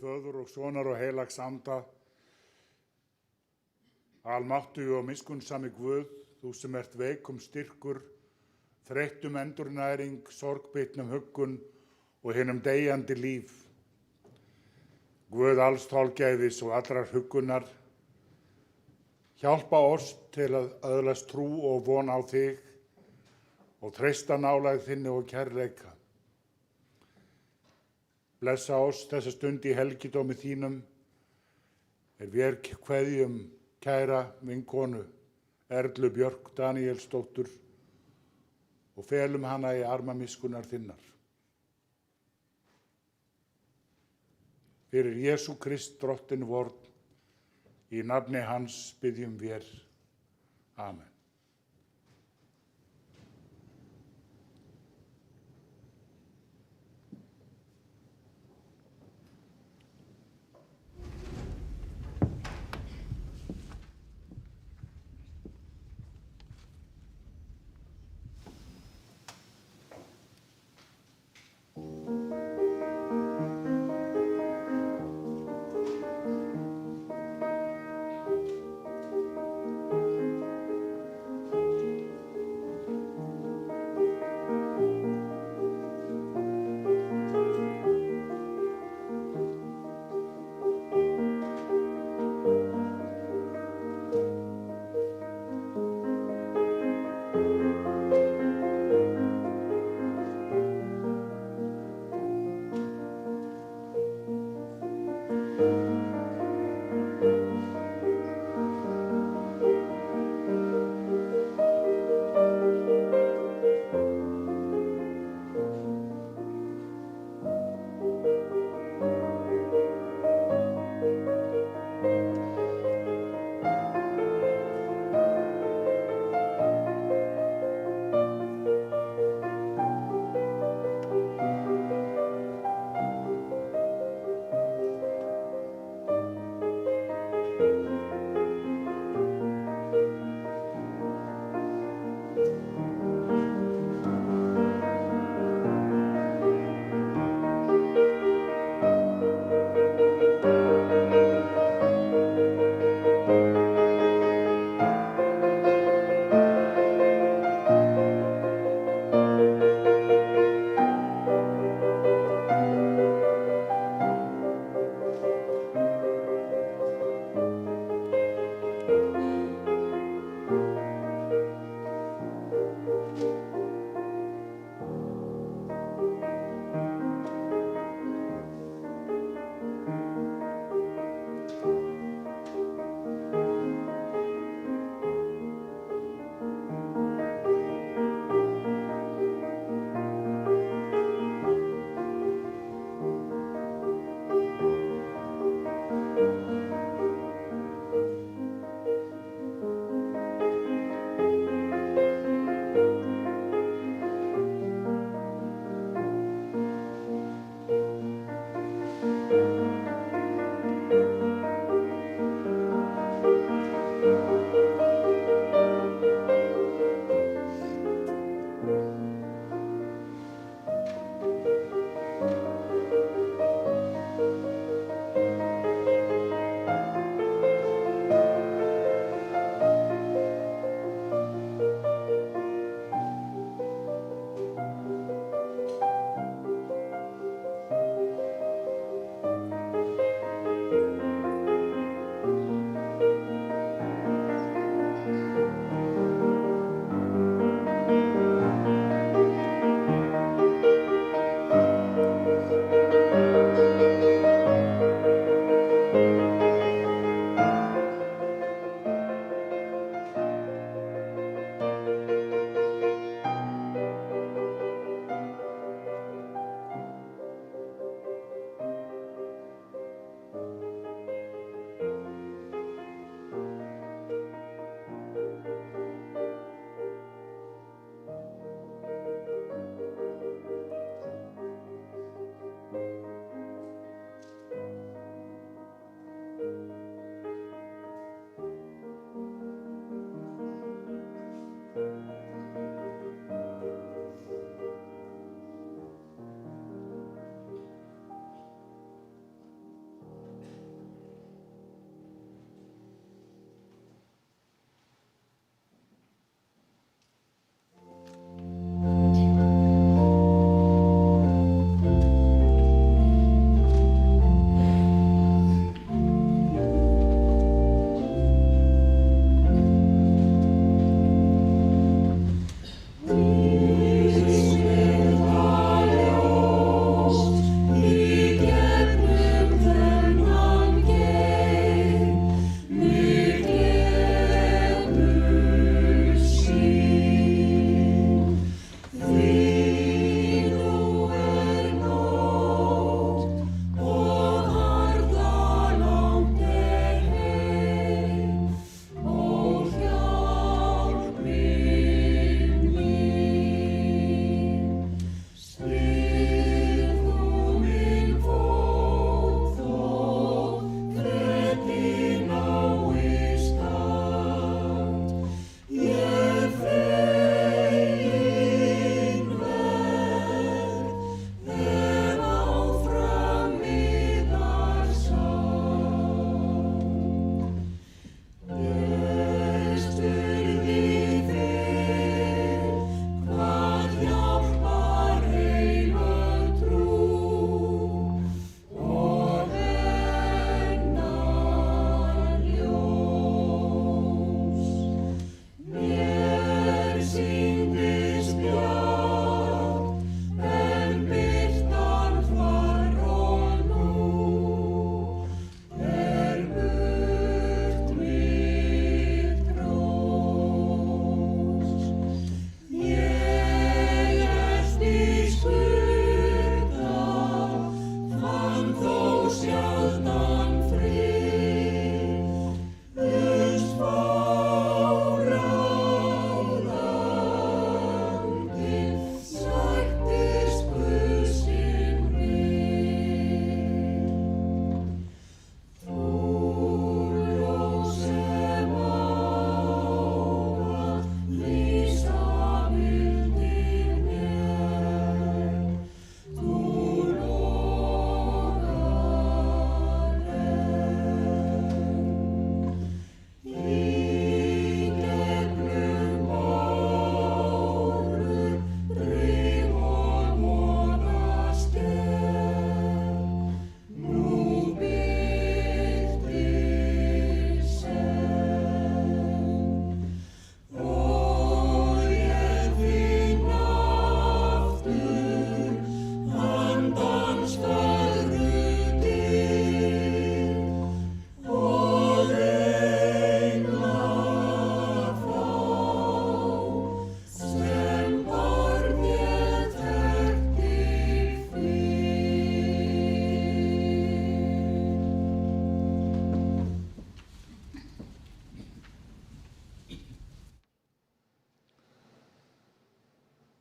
Föður og Sonar og heilags anda. Almáttugi og miskunnsami Guð, þú sem ert veikum styrkur, þreyttum endurnæring, sorgbitnum huggun og hinum deyjandi líf. Guð alls þolgæðis og allrar huggunar, hjálpa oss til að öðlast trú og von á þig og treysta nálægð þinni og kærleika. Blessa oss þessa stund í helgidómi þínum, vér kveðjum kæra vinkonu Erlu Björk Daníelsdóttur og felum hana í arma miskunnar þinnar. Fyrir Jesú Krist drottinn vorn, í nafni hans biðjum vér. Amen.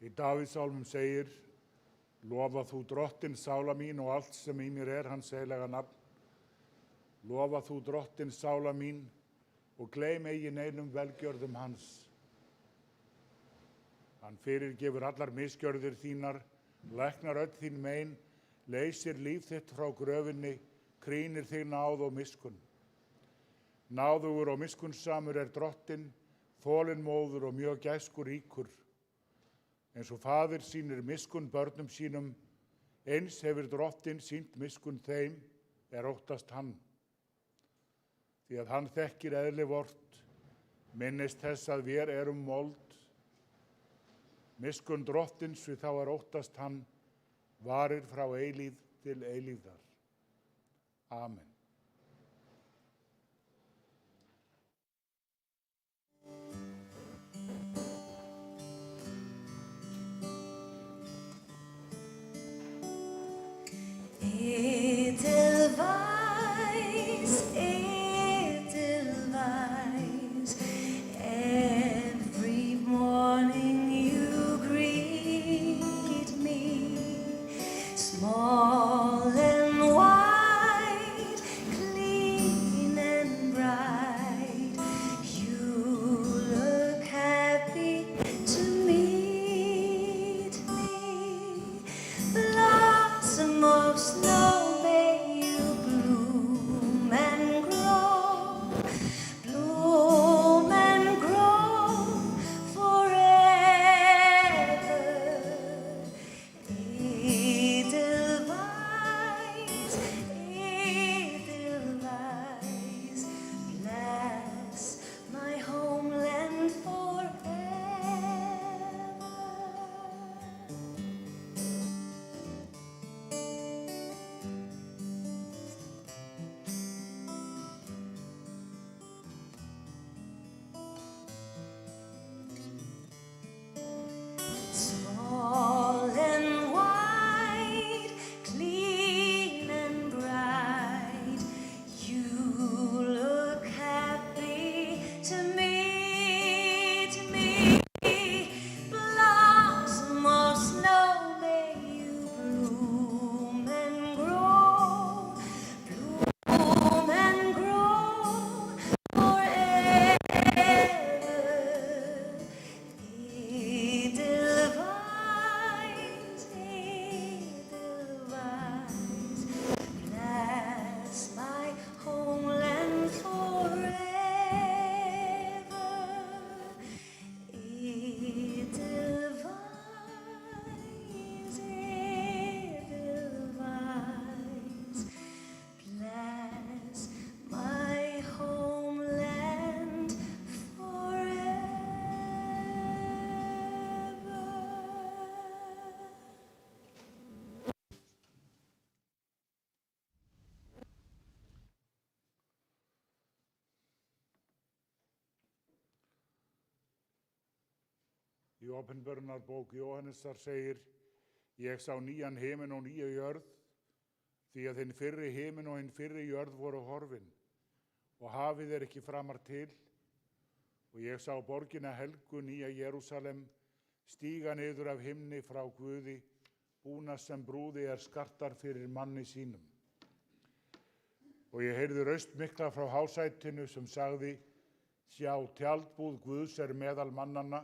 Í Davíðssálmum segir: Lofa þú Drottinn sála mín og allt sem í mér er hans heilaga nafn. Lofa þú Drottinn sála mín og gleym eigi neinum velgjörðum hans. Hann fyrirgefur allar misgjörðir þínar, læknar öll þín mein, leysir líf þitt frá gröfinni, krýnir þig náð og miskunn. Náðugur og miskunnsamur er Drottinn, þolinmóður og mjög gæskuríkur. Eins og faðir sýnir miskunn börnum sínum, eins hefur Drottinn sýnt miskunn þeim er óttast hann. Því að hann þekkir eðli vort, minnist þess að vér erum mold. Miskunn Drottins við þá er óttast hann, varir frá eilíð til eilíðar. Amen. Edelweiss, every morning you greet me, small and white, clean and bright, you look happy to meet me, blossom of snow. Í Opinberunarbók Jóhannesar segir: Ég sá nýjan himin og nýja jörð, því að hinn fyrri himin og hinn fyrri jörð voru horfin og hafið ekki framar til. Og ég sá borgina helgu, nýja Jerúsalem, stíga niður af himni frá Guði, búna sem brúði skartar fyrir manni sínum. Og ég heyrði raust mikla frá hásætinu sem sagði: sjá, tjaldbúð Guðs meðal mannanna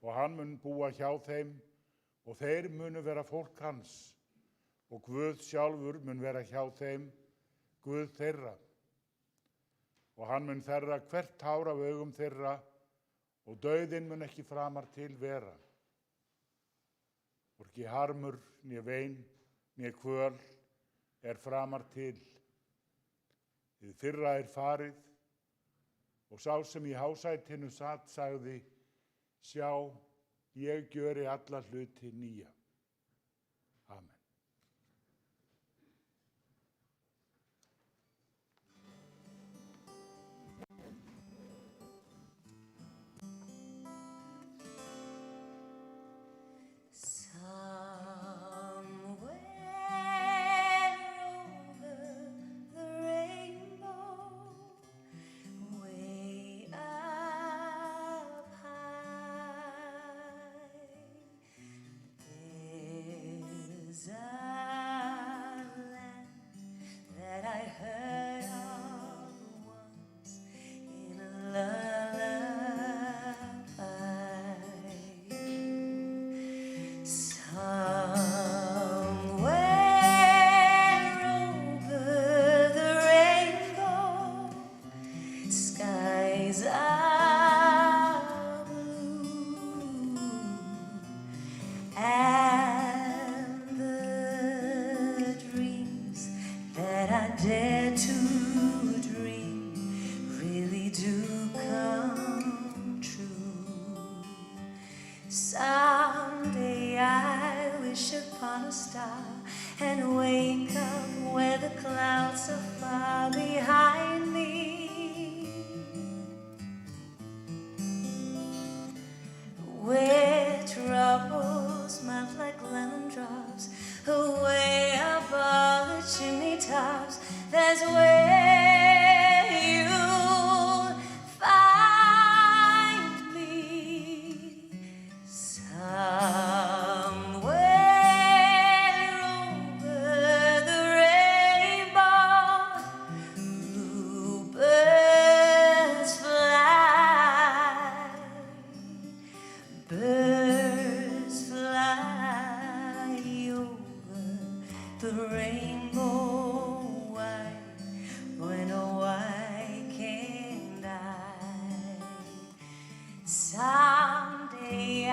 og hann mun búa hjá þeim og þeir munu vera fólk hans og Guð sjálfur mun vera hjá þeim, Guð þeirra. Og hann mun þerra hvert hár af augum þeirra og dauðinn mun ekki framar til vera. Hvorki harmur, né vein, né kvöl framar til. Hið fyrra farið og sá sem í hásætinu sat sagði: sjá, ég gjöri alla hluti nýja. Amen. Someday I wish upon a star and wake up where the clouds are far behind me, where troubles melt like lemon drops, away above the chimney tops. That's where you'll find me. Somewhere over the rainbow, bluebirds fly, birds fly over the rainbow white, when why can't I? Someday I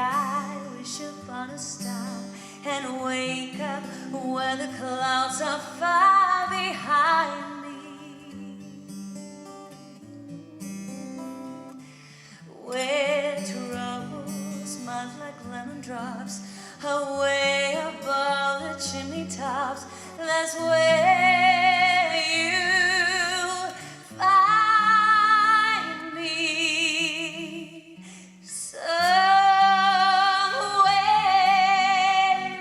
wish upon a star and wake up where the clouds are far behind me, where troubles melt like lemon drops, away above the chimney tops. That's where you find me. Somewhere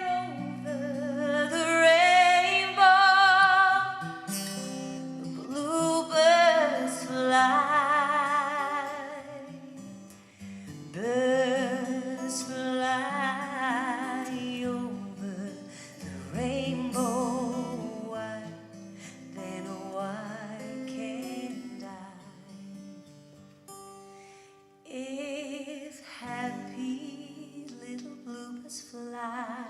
over the rainbow, bluebirds fly, birds fly over the rainbow white, then why can't I? If happy little bluebirds fly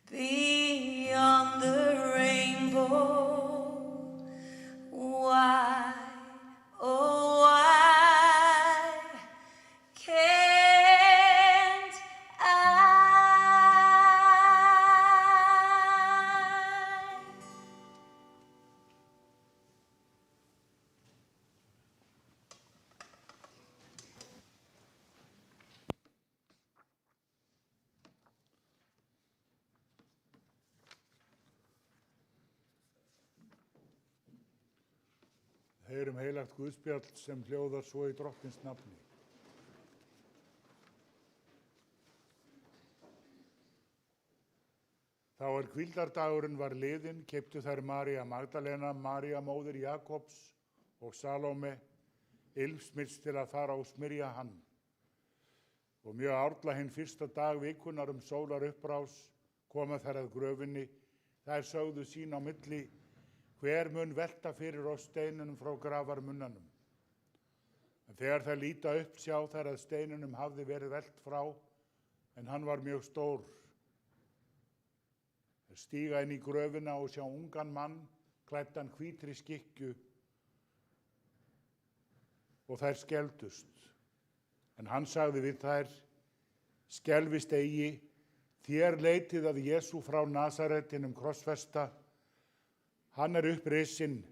beyond the rainbow, why, oh why can't I? Heyrum heilagt Guðspjall sem hljóðar svo í Drottins nafni. Þá Þá hvíldardagurinn var liðinn, keyptu þær María Magdalena, María móðir Jakobs og Salóme ilmsmyrs til að fara og smyrja hann. Og mjög árla hinn fyrsta dag vikunnar sólar upprás koma þær að gröfinni. Þær sögðu sín á milli, hver mun velta fyrir oss steinunum frá grafarmunnanum. En þegar þær líta upp sjá þær að steinunum hafði verið velt frá, en hann var mjög stór. Þær stíga inn í gröfina og sjá ungan mann, klæddan hvítri skikkju, og þær skelfdust. En hann sagði við þær, skelfist eigi, þér leitið að Jesú frá Nasaret hinum krossfesta. Hann upprisinn,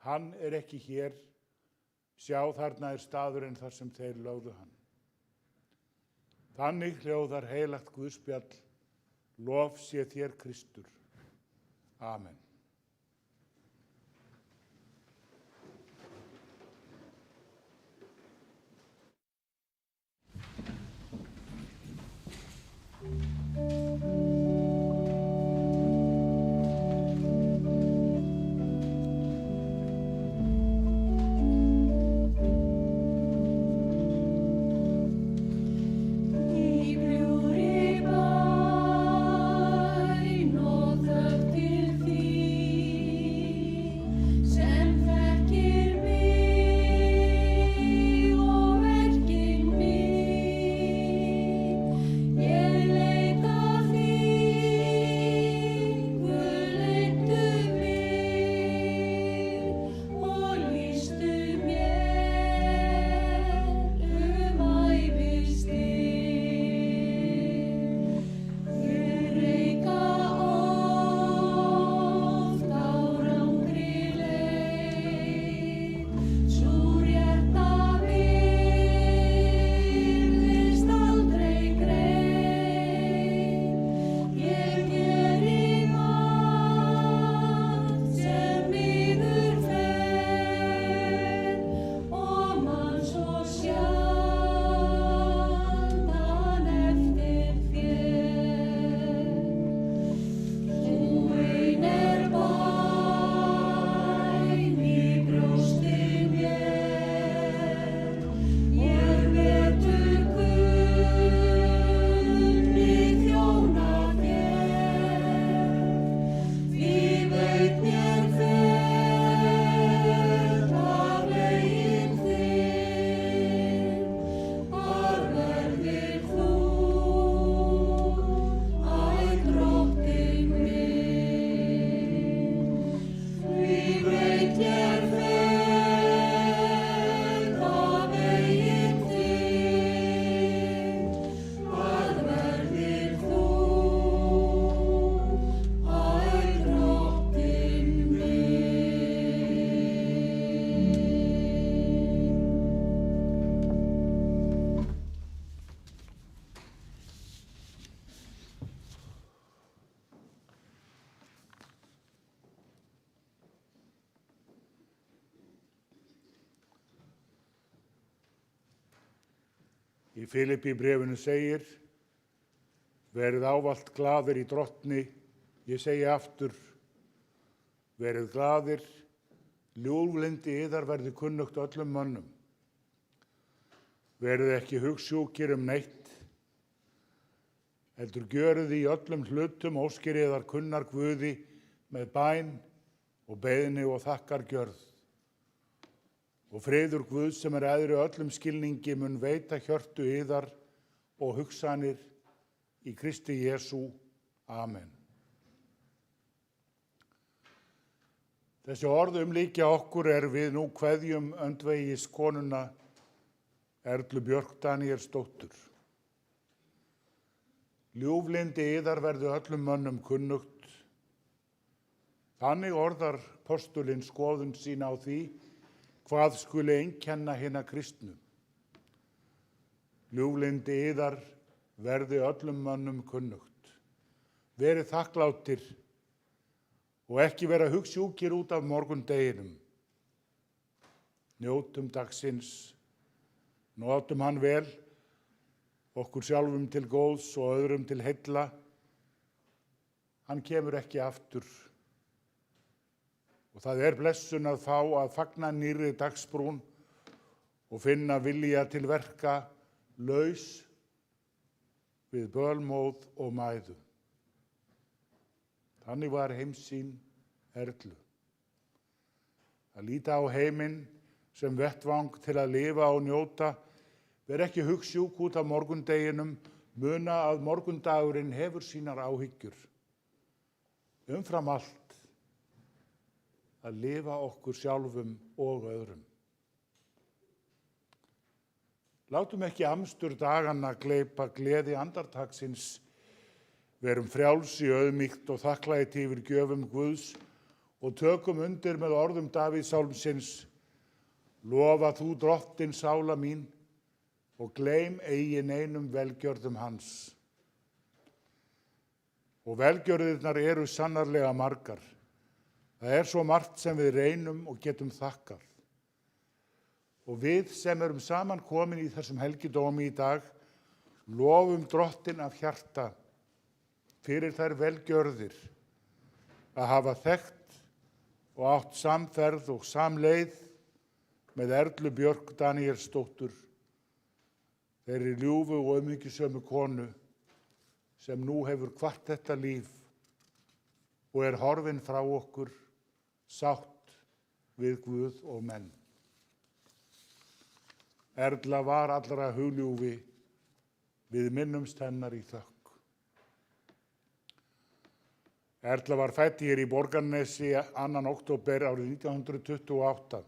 hann ekki hér. Sjá, þarna staðurinn þar sem þeir lögðu hann. Þannig hljóðar heilagt Guðspjall, lof sé þér Kristur. Amen. Í Filippíbréfinu segir, verið ávallt glaðir í drottni, ég segi aftur, verið glaðir, ljúflyndi yðar verði kunnugt öllum mönnum. Verið ekki hugsjúkir neitt, heldur gjörið í öllum hlutum óskir yðar kunnar Guði með bæn og beiðni og þakkargjörð. Og friður Guð sem æðri öllum skilningi mun veita hjörtu yðar og hugsanir í Kristi Jesú. Amen. Þessi orð líkja okkur við nú kveðjum öndvegis konuna Erlu Björk Daníelsdóttur. Ljúflyndi yðar verði öllum mönnum kunnugt. Þannig orðar postulinn skoðun sína á því hvað skuli einkenna hina kristnu. Ljúflyndi yðar verði öllum mönnum kunnugt. Verið þakklátir og ekki vera hugsjúkir út af morgundeginum. Njótum dagsins, notum hann vel, okkur sjálfum til góðs og öðrum til heilla. hann kemur ekki aftur. Og það er blessun að fá að fagna nýrri dagsbrún og finna vilja til verka laus við bölmóð og mæðu. Þannig var heimsýn Erlu. Að líta á heiminn sem vettvang til að lifa og njóta, ver ekki hugsjúk út af morgundeginum, muna að morgundagurinn hefur sínar áhyggjur. Umfram allt að lifa okkur sjálfum og öðrum. Látum ekki amstur daganna gleypa gleði andartaksins, verum frjáls í auðmýkt og þakklæti yfir gjöfum Guðs og tökum undir með orðum Davíðs sálmsins: Lofa þú Drottinn sála mín og gleym eigi neinum velgjörðum hans. Og velgjörðirnar eru sannarlega margar. Það er svo margt sem við reynum og getum þakkað. Og við sem erum saman komin í þessum helgidómi í dag, lofum Drottinn af hjarta fyrir þær velgjörðir að hafa þekkt og átt samferð og samleið með Erlu Björk Daníelsdóttur, þeirri ljúfu og umhyggjusömu konu sem nú hefur kvatt þetta líf og er horfin frá okkur, sátt við Guð og menn. Erla var allra hugljúfi, við minnumst hennar í þökk. Erla var fædd hér í Borgarnesi 2. október árið 1928.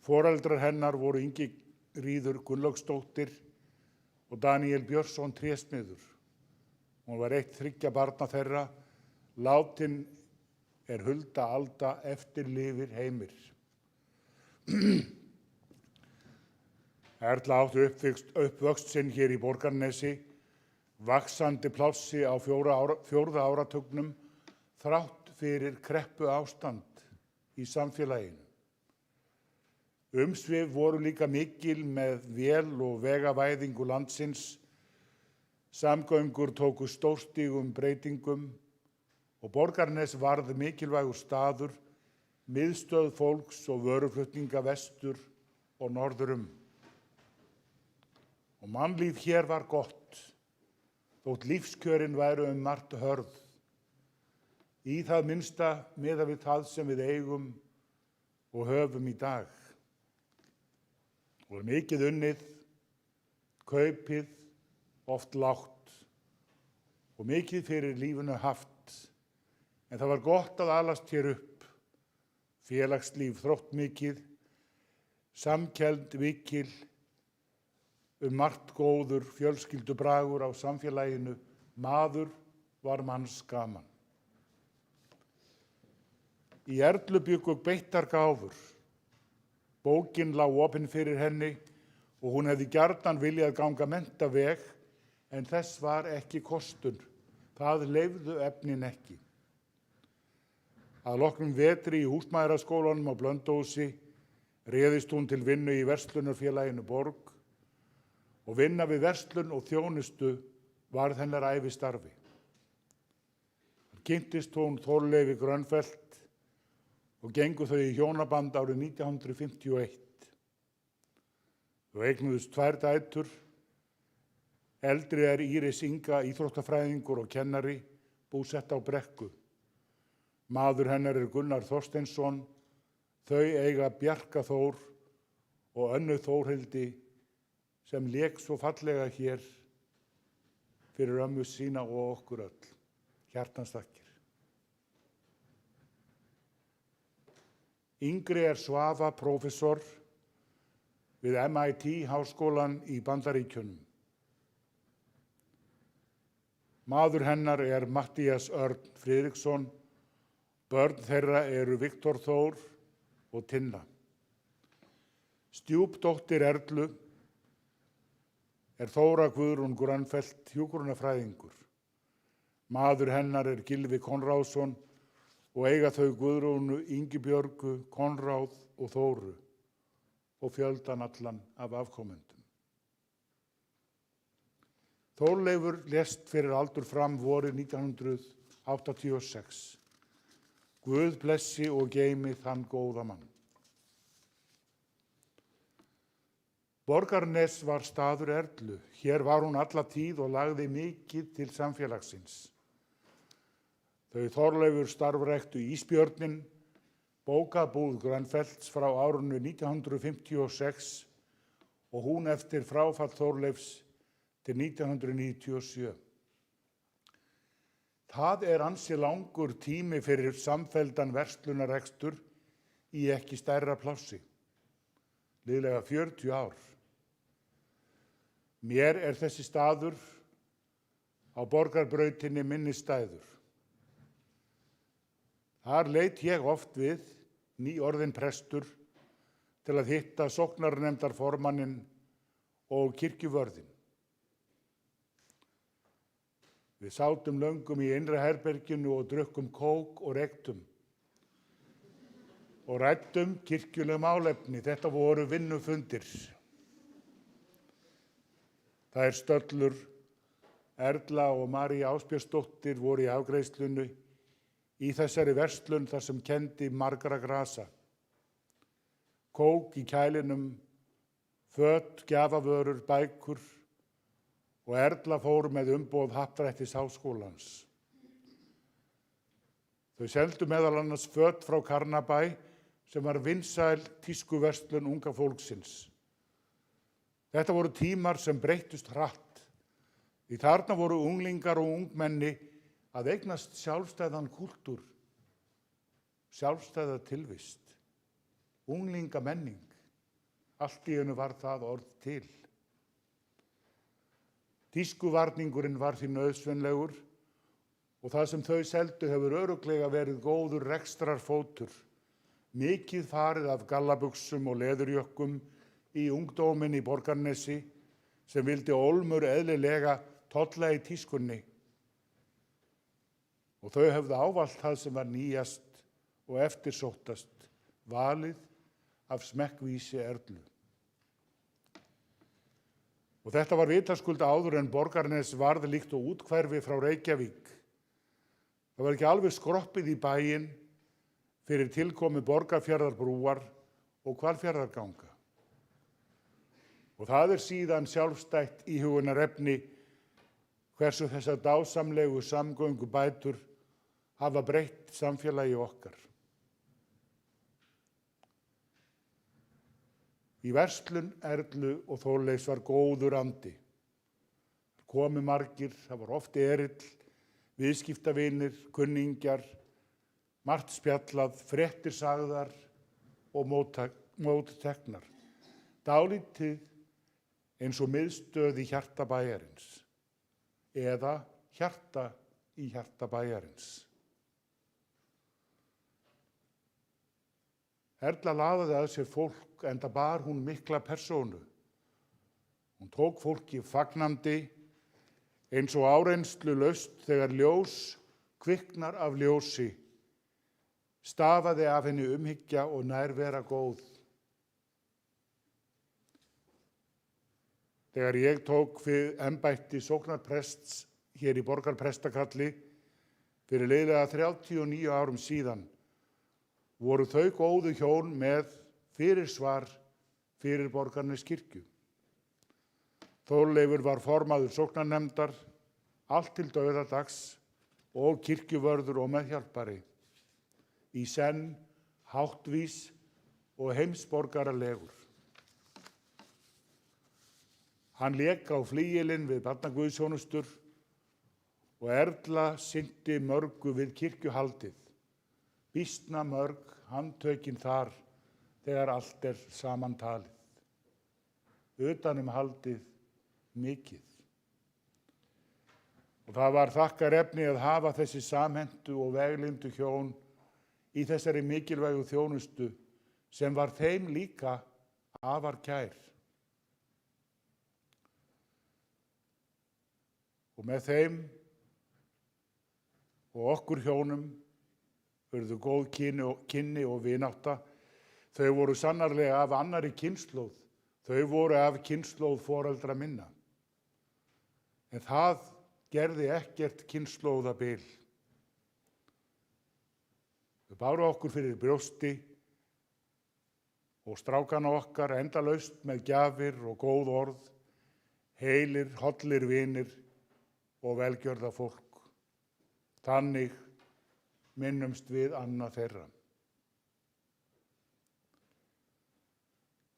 Foreldrar hennar voru Ingiríður Gunnlaugsdóttir og Daníel Björnsson trésmiður. Hún var 3 barna þeirra, látin er Hulda Alda eftirlifir Heimir. Erla átti uppvöxt sinn hér í Borgarnesi, vaxandi plássi á 4. áratugnum, þrátt fyrir kreppu ástand í samfélaginu. Umsvif voru líka mikil með vél- og vegavæðingu landsins, samgöngur tóku stórstígum breytingum og Borgarnes varð mikilvægur staður, miðstöð fólks og vöruflutninga vestur og norðurum. Og mannlíf hér var gott, þótt lífskjörin væru margt hörð. Í það minnsta miðað við það sem við eigum og höfum í dag. Og mikið unnið, kaupið oft lágt og mikið fyrir lífinu haft. En það var gott að alast hér upp, félagslíf þróttmikið, samkennd mikil, margt góður fjölskyldubragur á samfélaginu, maður var manns gaman. Í Erlu bjuggu beittar gáfur. Bókin lá opin fyrir henni og hún hefði gjarnan viljað ganga menntaveg, en þess var ekki kostur. Það leyfðu efnin ekki. Að loknum vetri í húsmæðraskólanum á Blönduósi réðist hún til vinnu í verslunarfélaginu Borg og vinna við verslun og þjónustu varð hennar ævistarfi. Kynntist hún Þorleifi Grönfeldt og gengu þau í hjónaband árið 1951. Þau eignuðust 2 dætur. Eldri er Íris Inga, íþróttafræðingur og kennari, búsett á Brekku. Maður hennar er Gunnar Þorsteinsson. Þau eiga Bjarka Þór og Önnu Þórhildi sem lék svo fallega hér fyrir ömmu sína og okkur öll. Hjartans þakkir. Yngri er Svava prófessor við MIT háskólan í Bandaríkjunum. Maður hennar er Matthías Örn Friðriksson. Börn þeirra eru Viktor Þór og Tinna. Stjúpdóttir Erlu er Þóra Guðrún Grönfeldt, hjúkrunarfræðingur. Maður hennar er Gylfi Konráðsson og eiga þau Guðrúnu, Ingibjörgu, Konráð og Þóru og fjöldan allan af afkomendum. Þorleifur lést fyrir aldur fram vorið 1986. Guð blessi og geymi þann góða mann. Borgarnes var staður Erlu. Hér var hún alla tíð og lagði mikið til samfélagsins. Þau Þorleifur starfræktu Ísbjörnin, bókabúð Grönfelds frá árinu 1956 og hún eftir fráfall Þorleifs til 1997. Það ansi langur tími fyrir samfelldan verslunarrekstur í ekki stærra plássi, liðlega 40 ár. Mér þessi staður á Borgarbrautinni minnisstæður. Þar leit ég oft við, nýorðinn prestur, til að hitta sóknarnefndarformanninn og kirkjuvörðinn. Við sátum löngum í innra herberginu og drukkum kók og reyktum og ræddum kirkjuleg málefni. Þetta voru vinnufundir. Þær Stöllur, Erla og María Ásbjörnsdóttir voru í afgreiðslunni í þessari verslun þar sem kenndi margra grasa. Kók í kælinum, föt, gjafavörur, bækur og Erla fór með umboð Happdrættis Háskólans. Þau seldu meðal annars föt frá Karnabæ sem var vinsæl tískuverslun unga fólksins. Þetta voru tímar sem breyttust hratt, því þarna voru unglingar og ungmenni að eignast sjálfstæðan kúltúr, sjálfstæða tilvist, unglingamenning. Allt í einu var það orð til. Tískuvarningurinn var því nauðsynlegur og það sem þau seldu hefur örugglega verið góður rekstrarfótur, mikið farið af gallabuxum og leðurjökkum í ungdóminn í Borgarnesi sem vildi ólmur eðlilega tolla í tískunni. Og þau hefðu ávallt það sem var nýjast og eftirsóttast, valið af smekkvísi Erlu. Og þetta var vitaskuld áður en Borgarnes varð líkt og úthverfi frá Reykjavík. Það var ekki alveg skroppið í bæinn fyrir tilkomi Borgarfjarðarbrúar og Hvalfjarðarganga. Og það síðan sjálfstætt íhugunarefni hversu þessar dásamlegu samgöngubætur hafa breytt samfélagi okkar. Í verslun Erlu og Þorleifs var góður andi. Komu margir, það var oft erill, viðskiptavinir, kunningjar, margt spjallað, fréttir sagðar og mótteknar. Dálítið eins og miðstöð í hjarta bæjarins eða hjarta í hjarta bæjarins. Erla laðaði að sér fólk enda bar hún mikla persónu. Hún tók fólki fagnandi eins og áreynslulaust þegar ljós kviknar af ljósi. Stafaði af henni umhyggja og nærvera góð. Þegar ég tók við embætti sóknarprests hér í Borgarprestakalli fyrir liðlega 39 árum síðan, voru þau góðu hjón með fyrirsvar fyrir Borgarneskirkju. Þorleifur var formaður sóknarnefndar, allt til dauðadags og kirkjuvörður og meðhjálpari, í senn háttvís og heimsborgaralegur. Hann lék á flygilinn við barnaguðsþjónustur og Erla sinnti mörgu við kirkjuhaldið, býsna mörg handtökin þar þegar allt samantalið. Utanum haldið mikið. Og það var þakkarefni að hafa þessi samhentu og veglyndu hjón í þessari mikilvægu þjónustu sem var þeim líka afar kær. Og með þeim og okkur hjónum urðu góð kynni og vinátta. Þau voru sannarlega af annarri kynslóð. Þau voru af kynslóð foreldra minna. En það gerði ekkert kynslóðabil. Þau báru okkur fyrir brjósti og strákana okkar endalaust með gjafir og góð orð, heilir, hollir vinir og velgjörða fólk. Þannig minnumst við annað þeirra.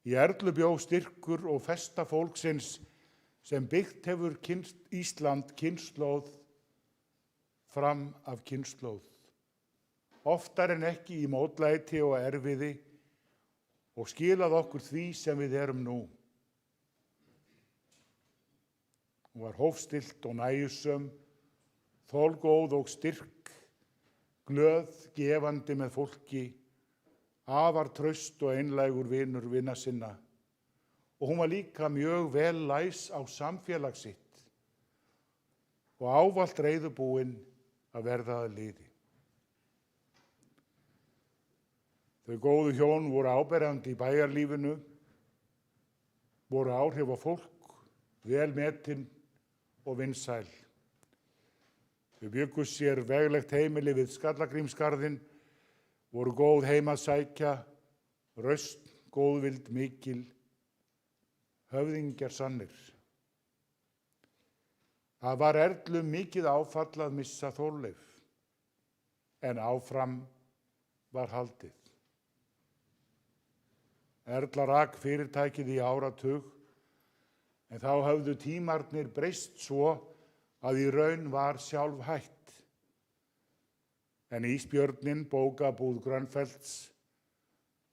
Í Erlu bjó styrkur og festa fólksins sem byggt hefur Ísland kynslóð fram af kynslóð. Oftar en ekki í mótlæti og erfiði og skilað okkur því sem við erum nú. Hún var hófstillt og nægjusöm, þolgóð og styrk, glöð, gefandi með fólki, afar traust og einlægur vinur vina sinna. Og hún var líka mjög vel læs á samfélag sitt og ávallt reiðubúin að verða að liði. Þau góðu hjón voru áberandi í bæjarlífinu, voru áhrif á fólk, vel metin og vinsæl. Þau bjuggu sér veglegt heimili við Skallagrímsgarðinn, voru góð heimasækja, rausn, góðvild mikil, höfðingjar sannir. Það var Erlu mikið áfall að missa Þorleif, en áfram var haldið. Erla rak fyrirtækið í áratug, en þá höfðu tímarnir breyst svo að í raun var sjálf hætt. En Ísbjörnin, bókabúð Grönfelds,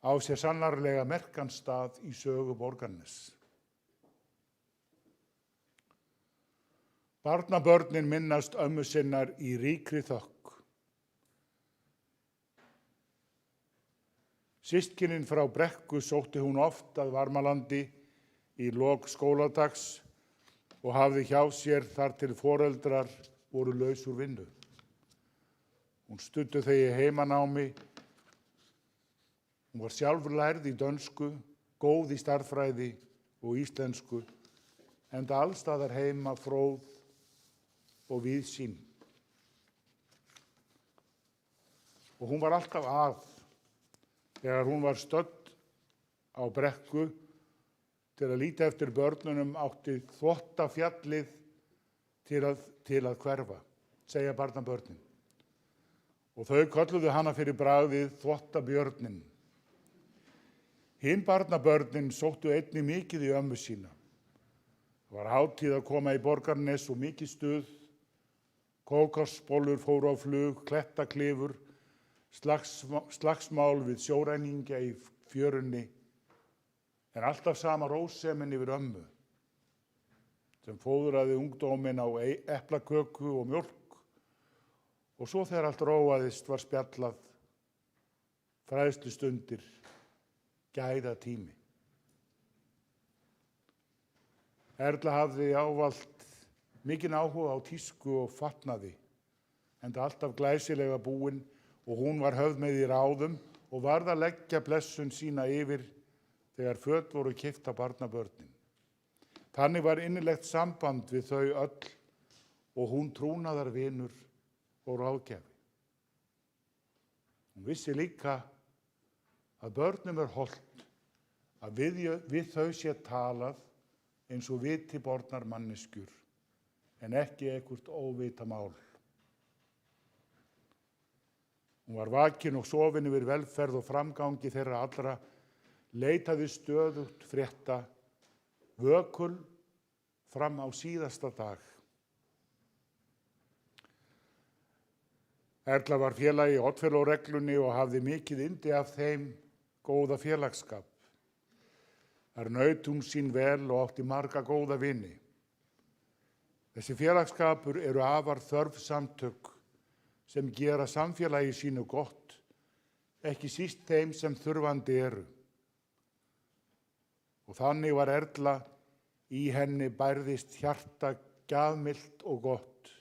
á sér sannarlega merkan stað í sögu Borgarness. Barnabörnin minnast ömmu sinnar í ríkri þökk. Systkinin frá Brekku sótti hún oft að Varmalandi í lok skóladags og hafði hjá sér þar til foreldrar voru laus úr vinnu. Hún studdi þau í heimanámi. Hún var sjálfur lærð í dönsku, góð í stærðfræði og íslensku, enda allstaðar heima fróð og víðsýn. Og hún var alltaf að, þegar hún var stödd á Brekku til að líta eftir börnunum, átti þvottafjallið til að hverfa, segja barnabörnin. Og þau kölluðu hana fyrir bragðið þvottabjörnin. Hin barnabörnin sóttu einnig mikið í ömmu sína. Það var hátíð að koma í Borgarness og mikið stuð. Kókosbollur fóru á flug, klettaklifur, slagsmál við sjóræningja í fjörunni, en alltaf sama rósemin yfir ömmu, sem fóðraði ungdóminn á eplaköku og mjólk, og svo þegar allt róaðist var spjallað, fræðslustundir, gæðatími. Erla hafði ávallt mikinn áhuga á tísku og fatnaði, enda alltaf glæsilega búin, og hún var höfð með í ráðum og varð að leggja blessun sína yfir þegar föt voru keypt af barnabörnin. Þannig var innilegt samband við þau öll og hún trúnaðarvinur og ráðgjafi. Hún vissi líka að börnum hollt að við þau sé talað eins og viti bornar manneskjur, en ekki eitthvert óvita mál. Hún var vakin og sofin yfir velferð og framgangi þeirra allra, leitaði stöðugt frétta, vökul fram á síðasta dag. Erla var félagi í Oddfellow-reglunni og hafði mikið yndi af þeim góða félagsskap. Þar naut hún sín vel og átti marga góða vini. Þessi félagsskapur eru afar þörf samtök sem gera samfélagi sínu gott, ekki síst þeim sem þurfandi eru. Og þannig var Erla, í henni bærðist hjarta gjafmillt og gott.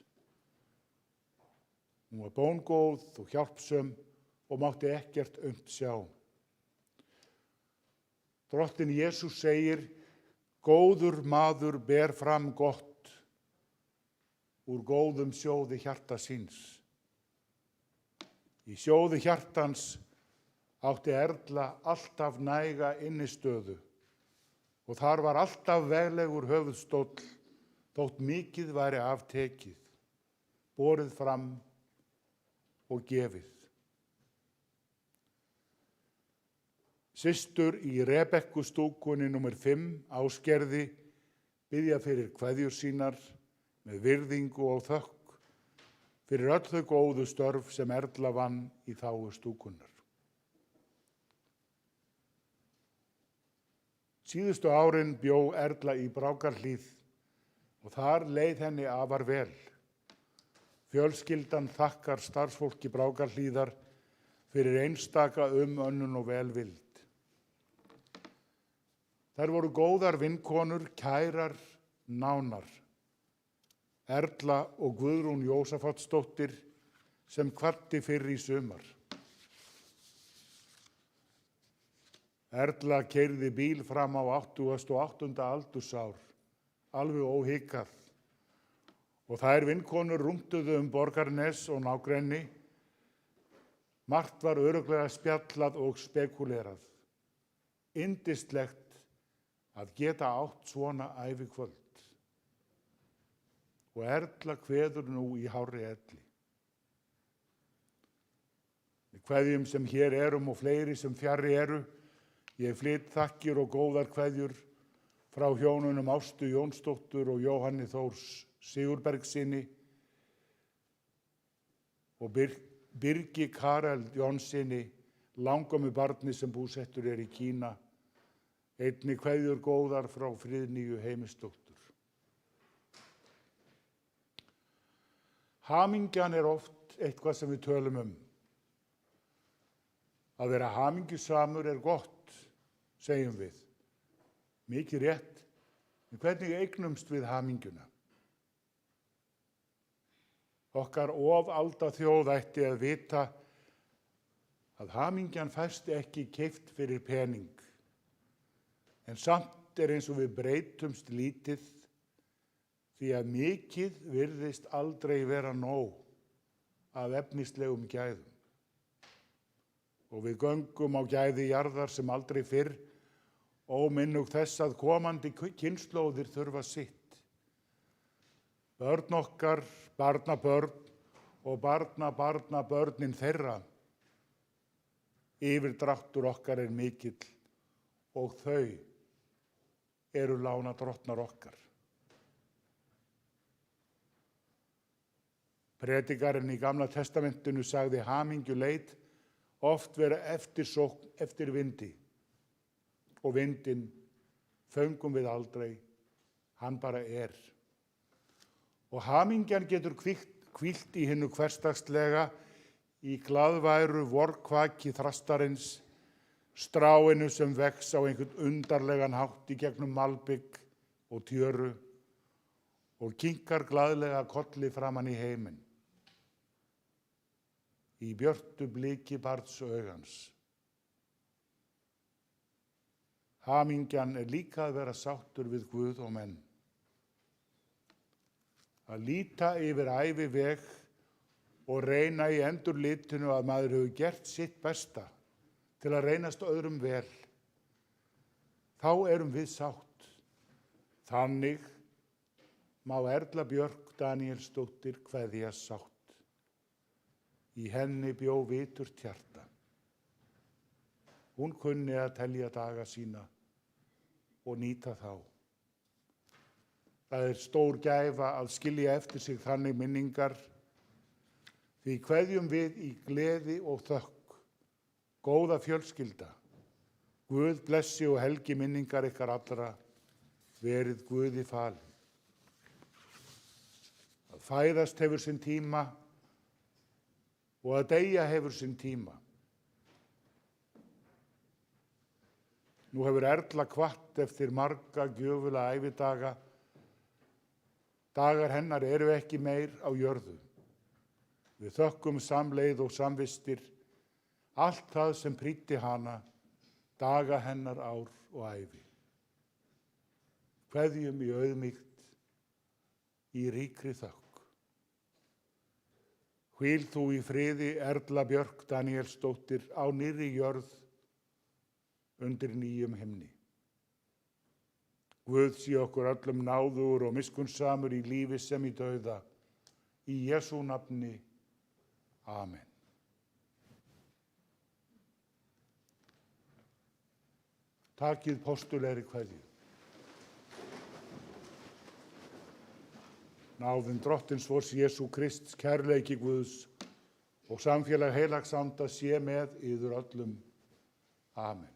Hún var bóngóð og hjálpsöm og mátti ekkert aumt sjá. Drottinn Jesús segir, góður maður ber fram gott úr góðum sjóði hjarta síns. Í sjóði hjartans átti Erla alltaf næga innistöðu og þar var alltaf veglegur höfuðstóll þótt mikið væri aftekið, borið fram og gefið. Systur í Rebekkustúkunni nr. 5 Ásgerði biðja fyrir kveðjur sínar með virðingu og þökk fyrir öll þau góðu störf sem Erla vann í þágu stúkunnar. Síðustu árin bjó Erla í Brákarhlíð og þar leið henni afar vel. Fjölskyldan þakkar starfsfólki Brákarhlíðar fyrir einstaka umönnun og velvild. Þær voru góðar vinkonur, kærar, nánar. Erla og Guðrún Jósafatsdóttir sem kvaddi fyrr í sumar. Erla keyrði bíl fram á 88. aldursár, alveg óhikað. Og þær vinkonur rúntuðu Borgarnes og nágrenni. Margt var örugglega spjallað og spekúlerað. Yndislegt að geta átt svona ævikvöld. Og Erla kveður nú í hárri elli. Við kveðjum sem hér erum og fleiri sem fjarri eru, ég flyt þakkir og góðar kveðjur frá hjónunum Ástu Jónsdóttur og Jóhanni Þórs Sigurbergssyni og Birgi Karel Jónssyni, langömmu barni sem búsettur í Kína. Einnig kveðjur góðar frá Friðnýju Heimisdóttur. Hamingjan oft eitthvað sem við tölum um. Að vera hamingjusamur gott, segjum við. Mikið rétt, en hvernig eignumst við hamingjuna? Okkar ofalda þjóð ætti að vita að hamingjan fæst ekki keypt fyrir pening. En samt eins og við breytumst lítið því að mikið virðist aldrei vera nóg af efnislegum gæðum. Og við göngum á gæði jarðar sem aldrei fyrr, óminnug þess að komandi kynslóðir þurfa sitt. Börn okkar, barnabörn og barnabarnabörnin þeirra. Yfirdráttur okkar mikill og þau eru lánadrottnar okkar. Predikarinn í Gamla testamentinu sagði hamingjuleit oft vera eftirsókn eftir vindi og vindinn föngum við aldrei, hann bara er. Og hamingjan getur hvílt í hinu hversdagslega, í glaðværu vorkvaki þrastarins, stráinu sem vex á einhvern undarlegan hátt í gegnum malbygg og tjöru og kinkar glaðlega kolli framan í heiminn. Í björtu bliki barns augans. Hamingjan líka að vera sáttur við Guð og menn. Að líta yfir ævi veg og reyna í endurlitinu að maður hefur gert sitt besta til að reynast öðrum vel. Þá erum við sátt. Þannig má Erla Björk Daníelsdóttir kveðja sátt. Í henni bjó viturt hjarta. Hún kunni að telja daga sína og nýta þá. Það stór gæfa að skilja eftir sig þannig minningar, því kveðjum við í gleði og þökk, góða fjölskylda. Guð blessi og helgi minningar ykkar allra, verið Guði falin. Að fæðast hefur sinn tíma og að deyja hefur sinn tíma. Nú hefur Erla kvatt eftir marga gjöfula ævidaga. Dagar hennar eru ekki meir á jörðu. Við þökkum samleið og samvistir, allt það sem prýddi hana, daga hennar ár og ævi. Kveðjum í auðmýkt, í ríkri þökk. Hvíl þú í friði, Erla Björk Daníelsdóttir, á nýrri jörð undir nýjum himni. Guð sé okkur öllum náðugur og miskunnsamur í lífi sem í dauða. Í Jesú nafni. Amen. Takið postulegri kveðju. Náðin Drottins vors Jesú Krists, kærleiki Guðs og samfélag heilags anda sé með yður öllum. Amen.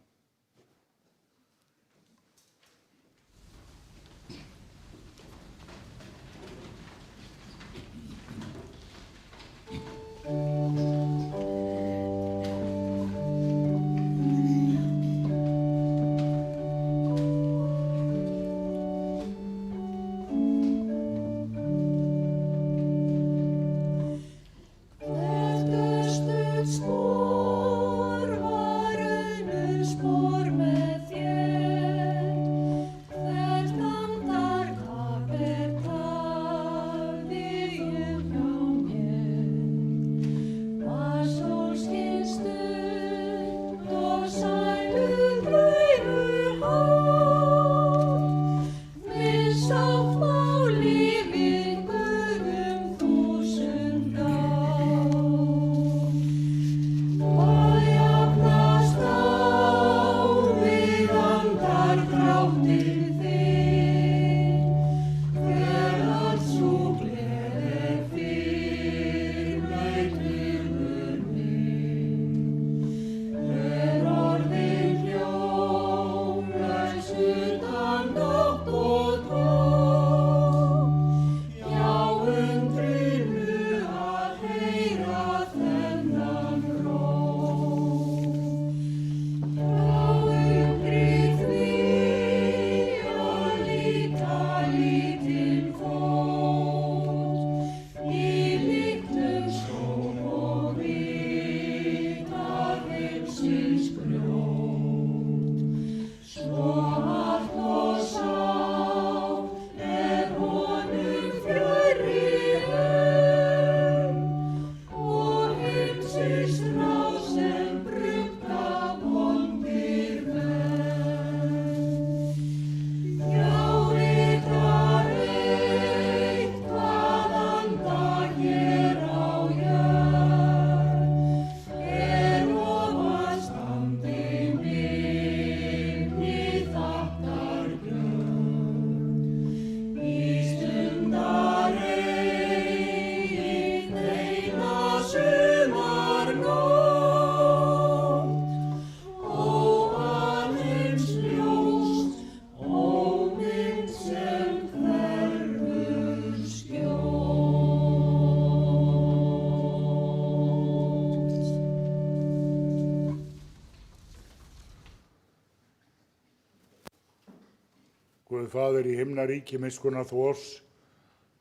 Guð Faðir í himnaríki, miskunna þú oss.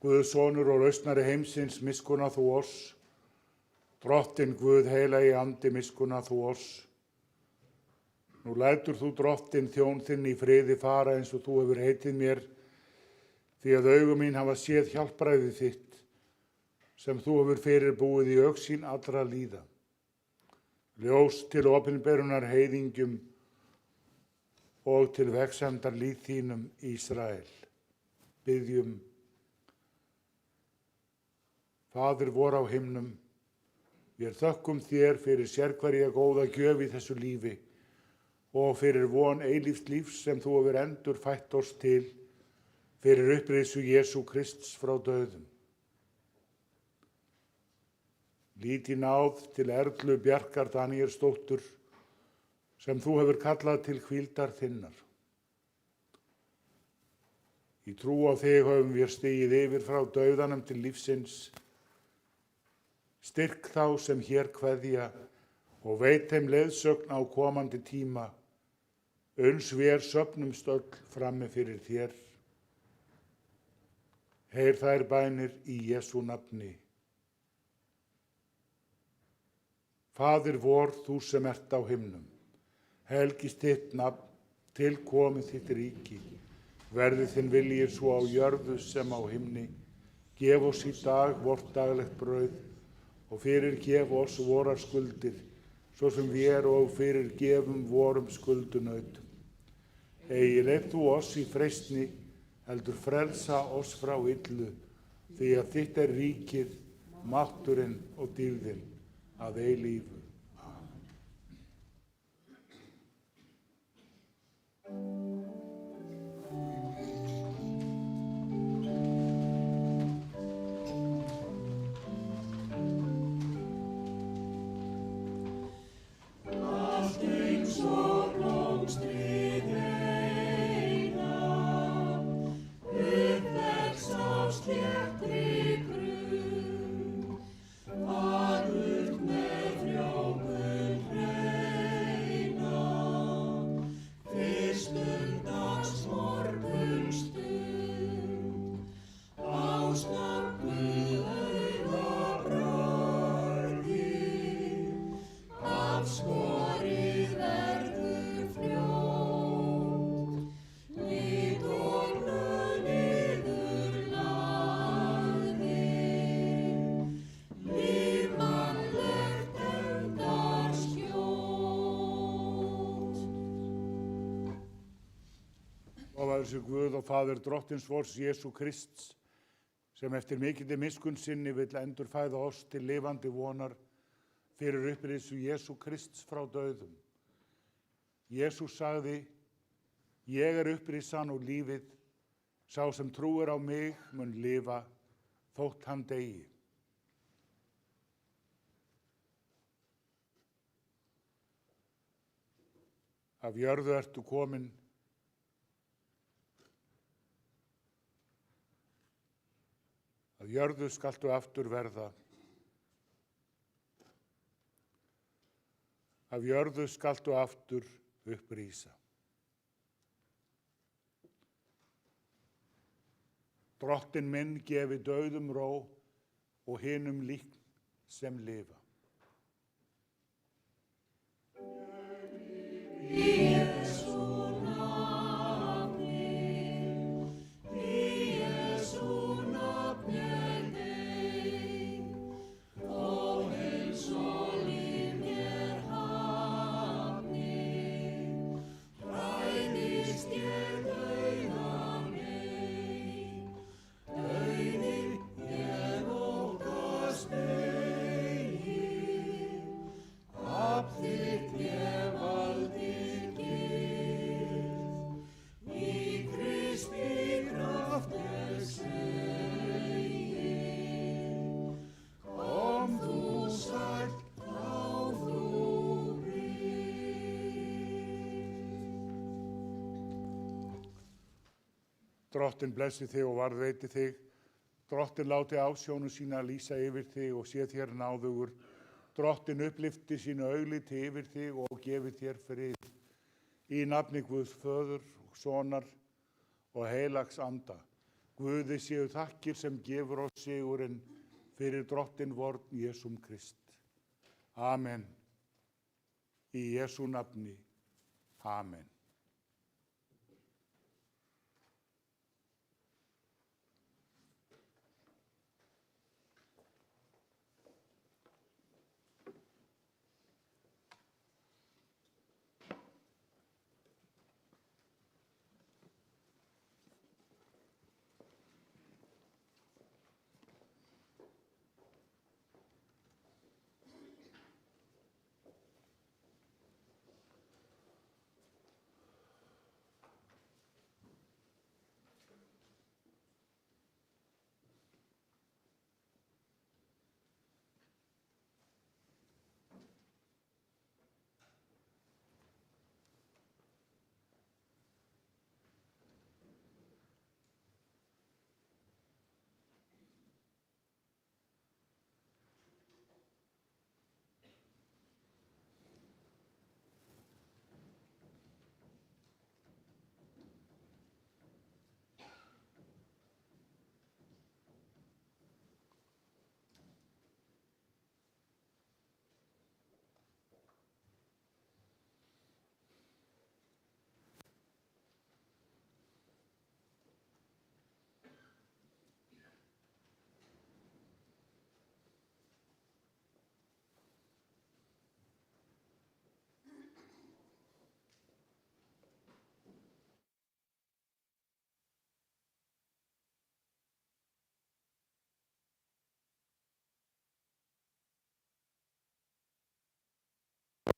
Guð Sonur og lausnari heimsins, miskunna þú oss. Drottinn Guð heilagi andi, miskunna þú oss. Nú lætur þú Drottinn þjón þinn í friði fara eins og þú hefur heitið mér, því að augu mín hafa séð hjálpræði þitt, sem þú hefur fyrirbúið í augsýn allra líða. Ljós til opinberunar heiðingjum og til vegsemdar líð þínum Ísrael. Biðjum. Faðir vor á himnum, við þökkum þér fyrir sérhverja góða gjöf í þessu lífi og fyrir von eilífs lífs sem þú hefur endurfætt oss til, fyrir upprisu Jesú Krists frá dauðum. Lít í náð til Erlu Bjarkar Daníelsdóttur, sem þú hefur kallað til hvíldar þinnar. Í trú á þig höfum við stigið yfir frá dauðanum til lífsins. Styrk þá sem hér kveðja og veit þeim leiðsögn á komandi tíma, uns vér söfnumst öll frammi fyrir þér. Heyr þær bænir í Jesú nafni. Faðir vor, þú sem ert á himnum, helgist þitt nafn, tilkomið þitt ríki, verði þinn vilji svo á jörðu sem á himni. Gef oss í dag vort daglegt brauð og fyrirgef oss vorar skuldir, svo sem við og fyrirgefum vorum skuldunautum. Eigi leið þú oss í freistni, heldur frelsa oss frá illu, því að þitt er ríkið, mátturinn og dýrðin að eilífu. Lofaður sé Guð og Faðir drottins vors Jesú Krists, sem eftir mikilli miskunn sinni vill endurfæða oss til lifandi vonar fyrir upprisu Jesú Krists frá dauðum. Jesús sagði: Ég er upprisan og lífið, sá sem trúir á mig mun lifa, þótt hann deyi. Af jörðu ertu komin, af jörðu skaltu aftur verða. Af jörðu skaltu aftur upprísa. Drottinn minn gefi dauðum ró og hinum líkn sem lifa. Drottinn blessi þig og varðveiti þig. Drottinn láti ásjónu sína lýsa yfir þig og sé þér náðugur. Drottinn upplyfti sínu augliti yfir þig og gefi þér frið. Í nafni Guðs Föður og Sonar og heilags anda. Guði séu þakkir sem gefur oss sigurinn fyrir Drottinn vorn Jesúm Krist. Amen. Í Jesú nafni. Amen.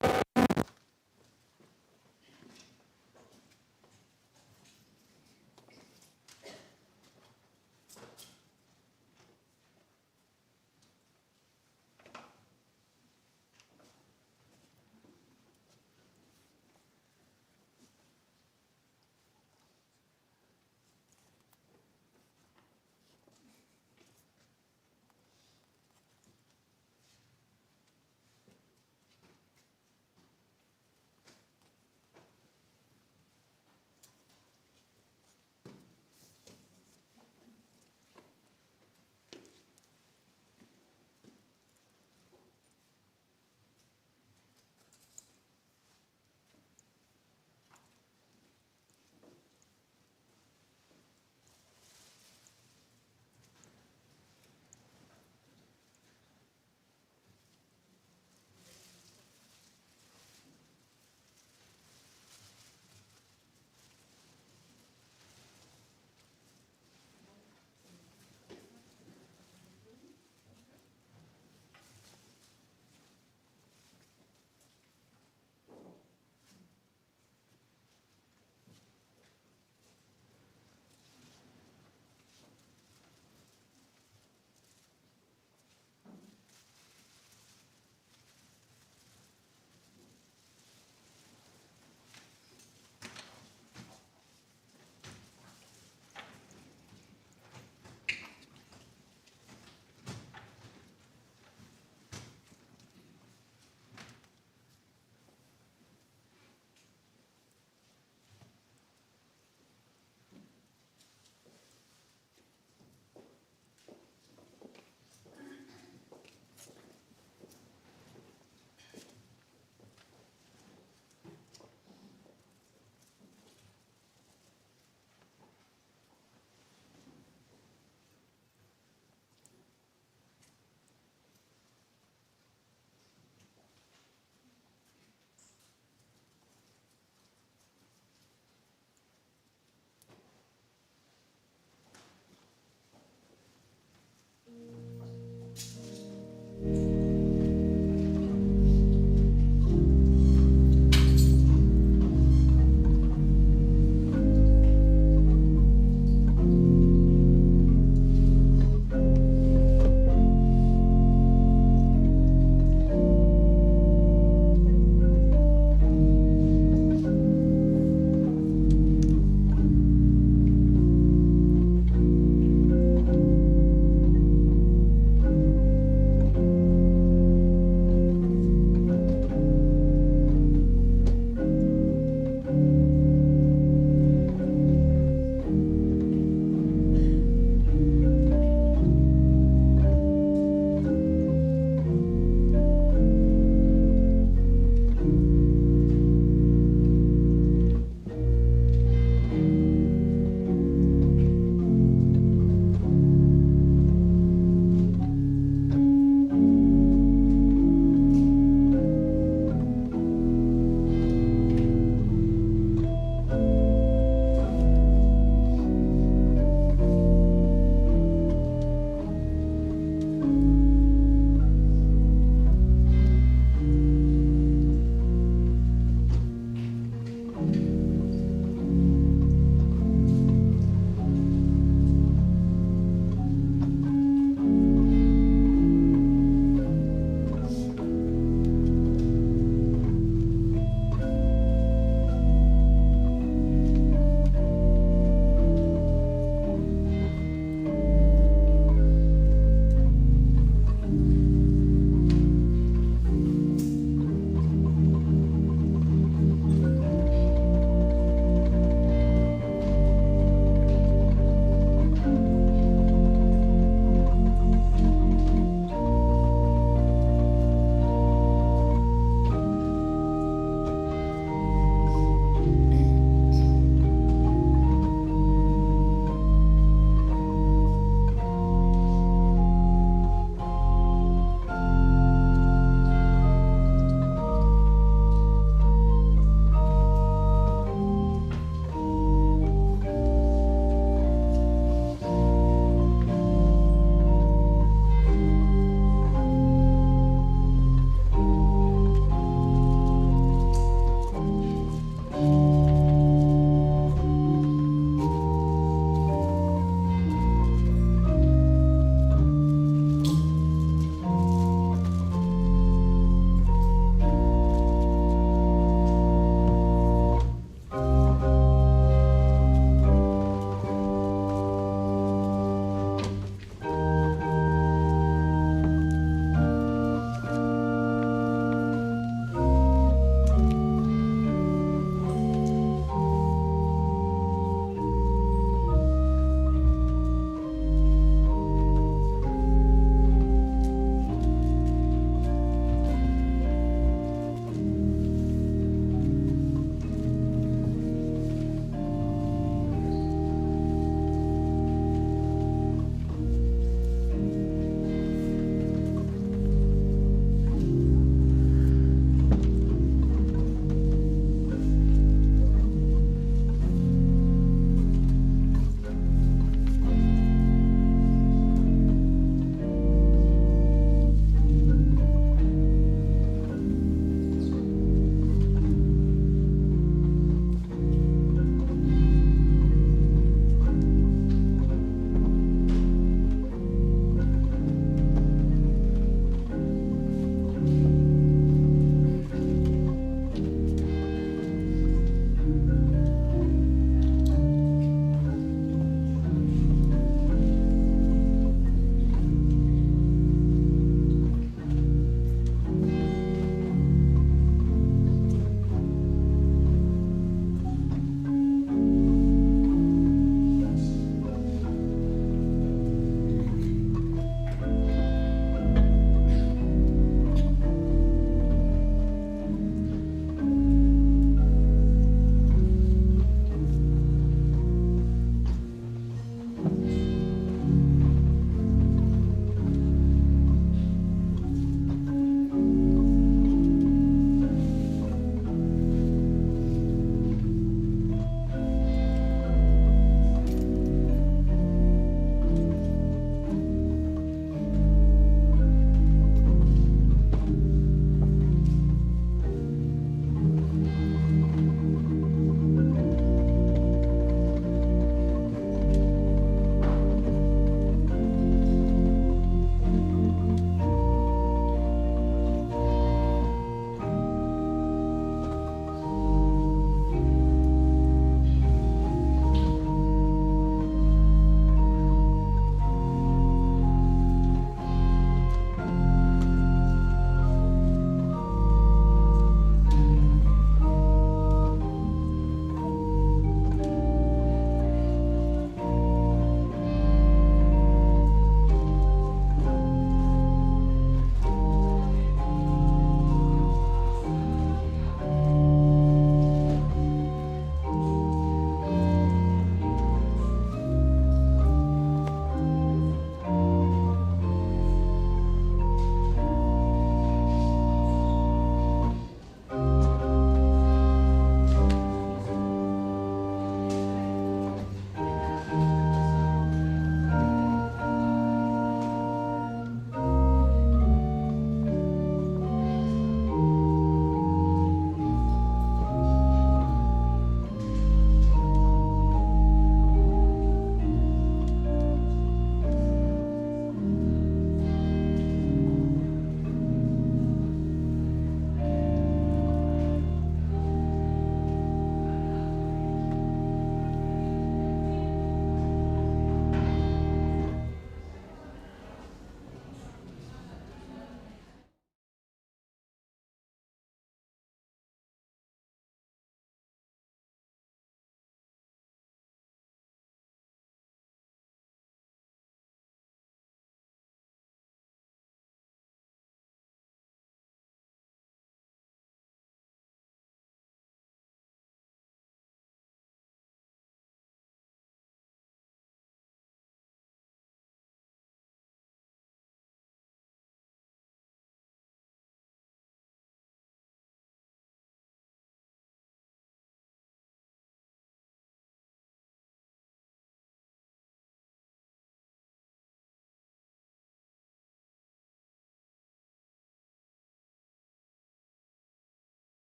Bye.